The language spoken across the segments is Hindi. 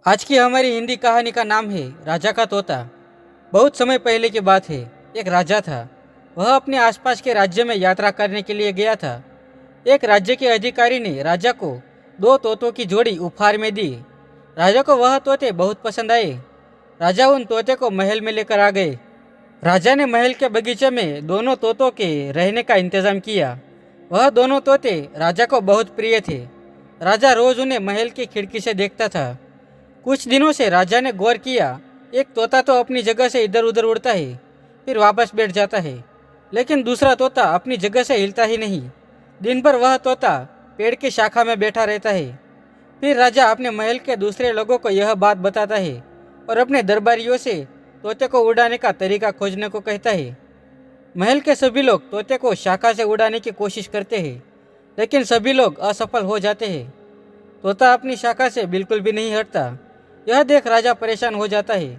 आज की हमारी हिंदी कहानी का नाम है राजा का तोता। बहुत समय पहले की बात है। एक राजा था। वह अपने आसपास के राज्य में यात्रा करने के लिए गया था। एक राज्य के अधिकारी ने राजा को दो तोतों की जोड़ी उपहार में दी। राजा को वह तोते बहुत पसंद आए। राजा उन तोते को महल में लेकर आ गए। राजा ने महल के बगीचे में दोनों तोतों के रहने का इंतजाम किया। वह दोनों तोते राजा को बहुत प्रिय थे। राजा रोज उन्हें महल की खिड़की से देखता था। कुछ दिनों से राजा ने गौर किया, एक तोता तो अपनी जगह से इधर उधर उड़ता है, फिर वापस बैठ जाता है, लेकिन दूसरा तोता अपनी जगह से हिलता ही नहीं। दिन भर वह तोता पेड़ की शाखा में बैठा रहता है। फिर राजा अपने महल के दूसरे लोगों को यह बात बताता है और अपने दरबारियों से तोते को उड़ाने का तरीका खोजने को कहता है। महल के सभी लोग तोते को शाखा से उड़ाने की कोशिश करते हैं, लेकिन सभी लोग असफल हो जाते हैं। तोता अपनी शाखा से बिल्कुल भी नहीं हटता। यह देख राजा परेशान हो जाता है।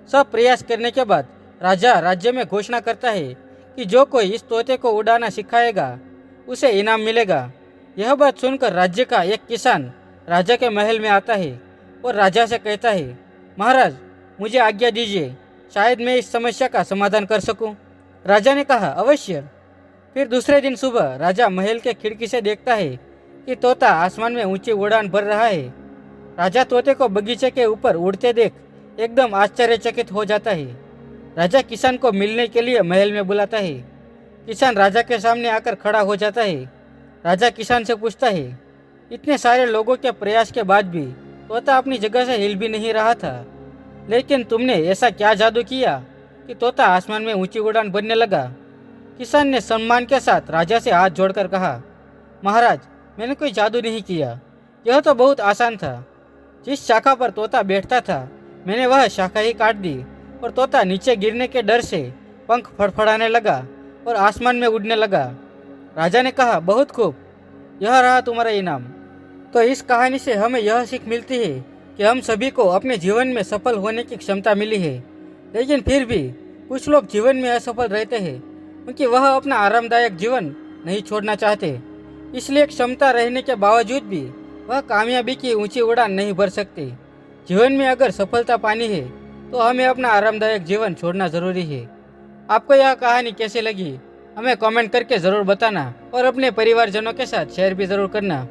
सब प्रयास करने के बाद राजा राज्य में घोषणा करता है कि जो कोई इस तोते को उड़ाना सिखाएगा उसे इनाम मिलेगा। यह बात सुनकर राज्य का एक किसान राजा के महल में आता है और राजा से कहता है, महाराज, मुझे आज्ञा दीजिए, शायद मैं इस समस्या का समाधान कर सकूं। राजा ने कहा, अवश्य। फिर दूसरे दिन सुबह राजा महल के खिड़की से देखता है कि तोता आसमान में ऊंची उड़ान भर रहा है। राजा तोते को बगीचे के ऊपर उड़ते देख एकदम आश्चर्यचकित हो जाता है। राजा किसान को मिलने के लिए महल में बुलाता है। किसान राजा के सामने आकर खड़ा हो जाता है। राजा किसान से पूछता है, इतने सारे लोगों के प्रयास के बाद भी तोता अपनी जगह से हिल भी नहीं रहा था, लेकिन तुमने ऐसा क्या जादू किया कि तोता आसमान में ऊंची उड़ान भरने लगा? किसान ने सम्मान के साथ राजा से हाथ जोड़कर कहा, महाराज, मैंने कोई जादू नहीं किया, यह तो बहुत आसान था। जिस शाखा पर तोता बैठता था मैंने वह शाखा ही काट दी और तोता नीचे गिरने के डर से पंख फड़फड़ाने लगा और आसमान में उड़ने लगा। राजा ने कहा, बहुत खूब, यह रहा तुम्हारा इनाम। तो इस कहानी से हमें यह सीख मिलती है कि हम सभी को अपने जीवन में सफल होने की क्षमता मिली है, लेकिन फिर भी कुछ लोग जीवन में असफल रहते हैं क्योंकि वह अपना आरामदायक जीवन नहीं छोड़ना चाहते। इसलिए क्षमता रहने के बावजूद भी वह कामयाबी की ऊंची उड़ान नहीं भर सकते। जीवन में अगर सफलता पानी है तो हमें अपना आरामदायक जीवन छोड़ना जरूरी है। आपको यह कहानी कैसी लगी हमें कमेंट करके ज़रूर बताना और अपने परिवारजनों के साथ शेयर भी ज़रूर करना।